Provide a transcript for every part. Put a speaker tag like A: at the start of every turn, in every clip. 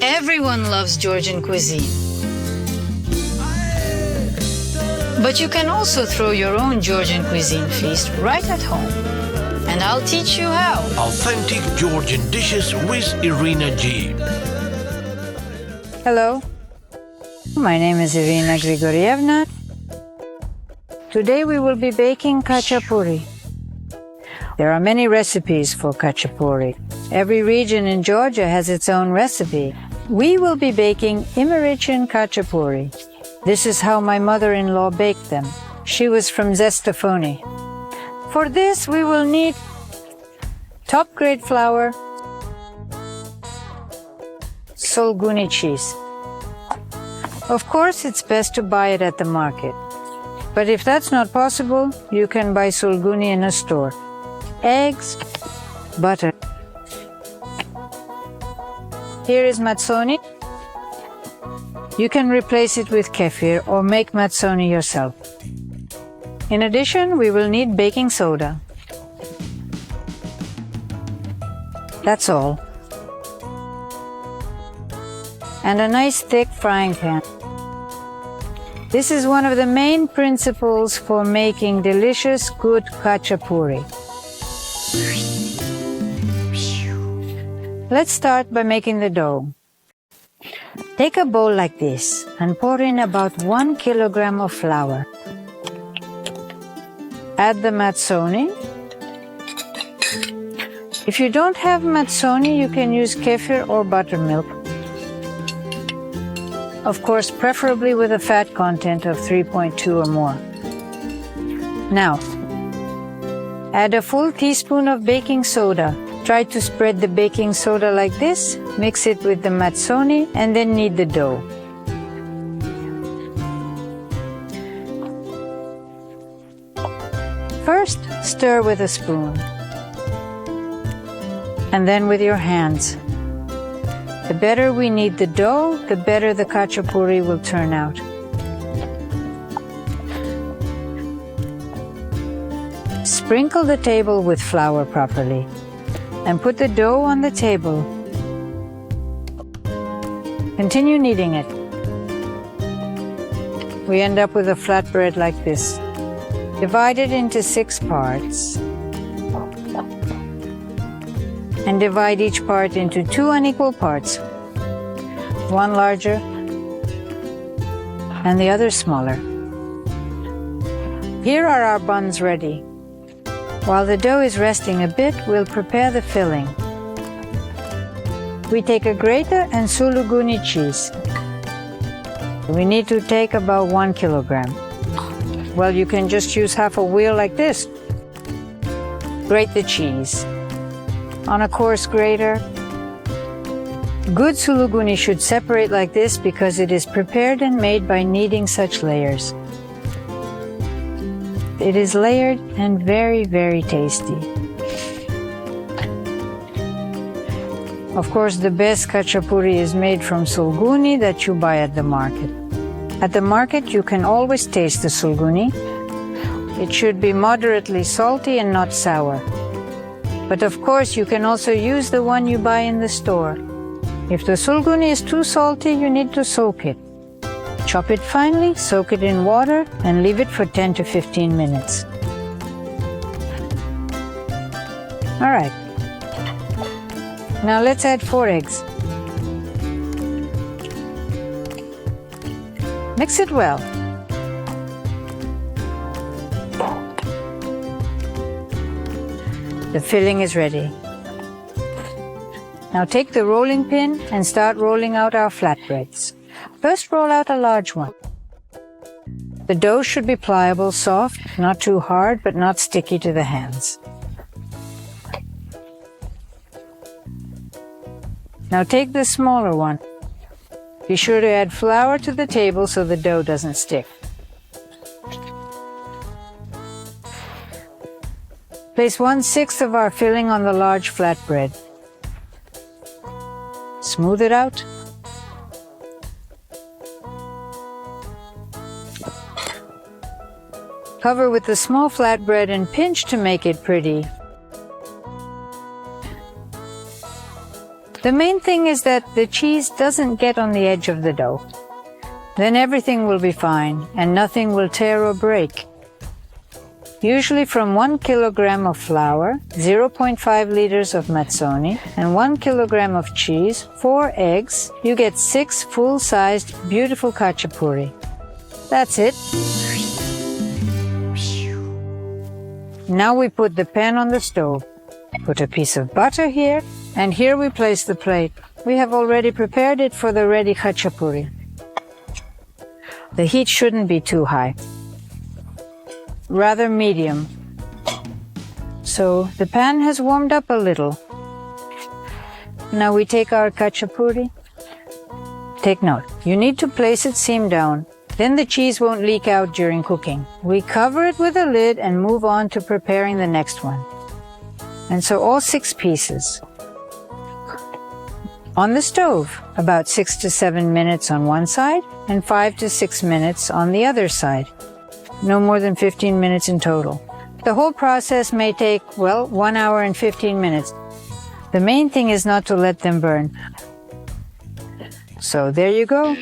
A: Everyone loves Georgian cuisine. But you can also throw your own Georgian cuisine feast right at home. And I'll teach you how.
B: Authentic Georgian dishes with Irina G.
C: Hello, my name is Irina Grigorievna. Today we will be baking khachapuri. There are many recipes for khachapuri. Every region in Georgia has its own recipe. We will be baking Imeretian Khachapuri. This is how my mother-in-law baked them. She was from Zestafoni. For this, we will need top-grade flour, Solguni cheese. Of course, it's best to buy it at the market. But if that's not possible, you can buy Solguni in a store. Eggs, butter. Here is matsoni. You can replace it with kefir or make matsoni yourself. In addition, we will need baking soda. That's all. And a nice thick frying pan. This is one of the main principles for making delicious, good khachapuri. Let's start by making the dough. Take a bowl like this and pour in about 1 kilogram of flour. Add the matsoni. If you don't have matsoni, you can use kefir or buttermilk. Of course, preferably with a fat content of 3.2 or more. Now, add a full teaspoon of baking soda. Try to spread the baking soda like this, mix it with the matsoni, and then knead the dough. First, stir with a spoon, and then with your hands. The better we knead the dough, the better the khachapuri will turn out. Sprinkle the table with flour properly, and put the dough on the table. Continue kneading it. We end up with a flatbread like this. Divide it into 6 parts. And divide each part into 2 unequal parts. One larger and the other smaller. Here are our buns ready. While the dough is resting a bit, we'll prepare the filling. We take a grater and suluguni cheese. We need to take about 1 kilogram. Well, you can just use half a wheel like this. Grate the cheese. On a coarse grater. Good suluguni should separate like this because it is prepared and made by kneading such layers. It is layered and very, very tasty. Of course, the best khachapuri is made from sulguni that you buy at the market. At the market, you can always taste the sulguni. It should be moderately salty and not sour. But of course, you can also use the one you buy in the store. If the sulguni is too salty, you need to soak it. Chop it finely, soak it in water, and leave it for 10 to 15 minutes. All right. Now let's add 4 eggs. Mix it well. The filling is ready. Now take the rolling pin and start rolling out our flatbreads. First, roll out a large one. The dough should be pliable, soft, not too hard, but not sticky to the hands. Now take the smaller one. Be sure to add flour to the table so the dough doesn't stick. Place 1/6 of our filling on the large flatbread. Smooth it out. Cover with the small flatbread and pinch to make it pretty. The main thing is that the cheese doesn't get on the edge of the dough. Then everything will be fine and nothing will tear or break. Usually from 1 kilogram of flour, 0.5 liters of mazzoni, and 1 kilogram of cheese, 4 eggs, you get 6 full-sized, beautiful khachapuri. That's it. Now we put the pan on the stove. Put a piece of butter here, and here we place the plate. We have already prepared it for the ready khachapuri. The heat shouldn't be too high. Rather medium. So the pan has warmed up a little. Now we take our khachapuri. Take note, you need to place it seam down. Then the cheese won't leak out during cooking. We cover it with a lid and move on to preparing the next one. And so all 6 pieces. On the stove, about 6 to 7 minutes on one side and 5 to 6 minutes on the other side. No more than 15 minutes in total. The whole process may take, 1 hour and 15 minutes. The main thing is not to let them burn. So there you go.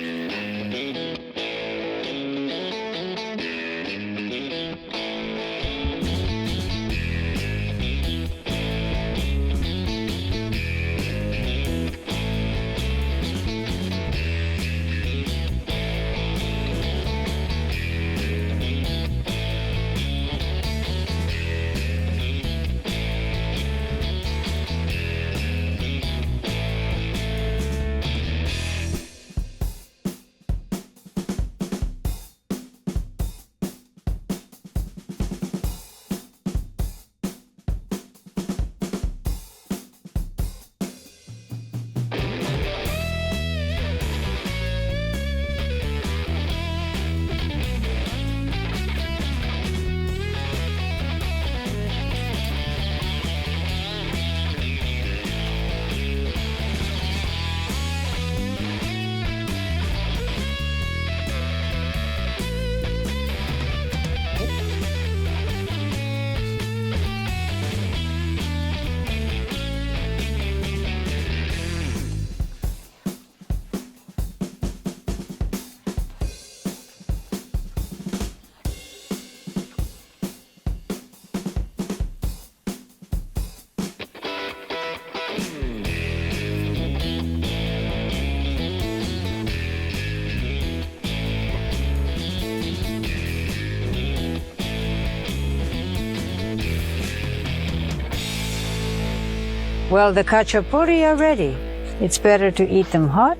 C: Well, the khachapuri are ready. It's better to eat them hot.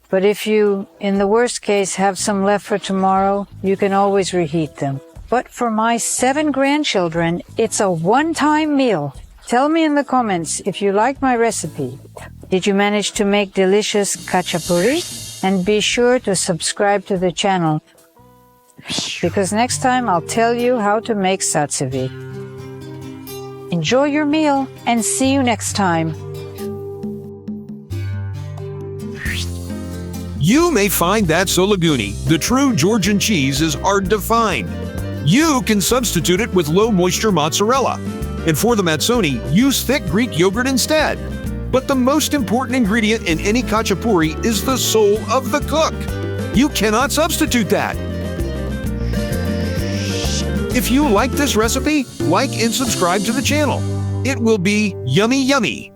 C: But if you, in the worst case, have some left for tomorrow, you can always reheat them. But for my 7 grandchildren, it's a one-time meal. Tell me in the comments if you like my recipe. Did you manage to make delicious khachapuri? And be sure to subscribe to the channel, because next time I'll tell you how to make satsavi. Enjoy your meal and see you next time.
D: You may find that Solaguni, the true Georgian cheese, is hard to find. You can substitute it with low-moisture mozzarella. And for the mazzoni, use thick Greek yogurt instead. But the most important ingredient in any khachapuri is the soul of the cook. You cannot substitute that. If you like this recipe, like and subscribe to the channel. It will be yummy yummy.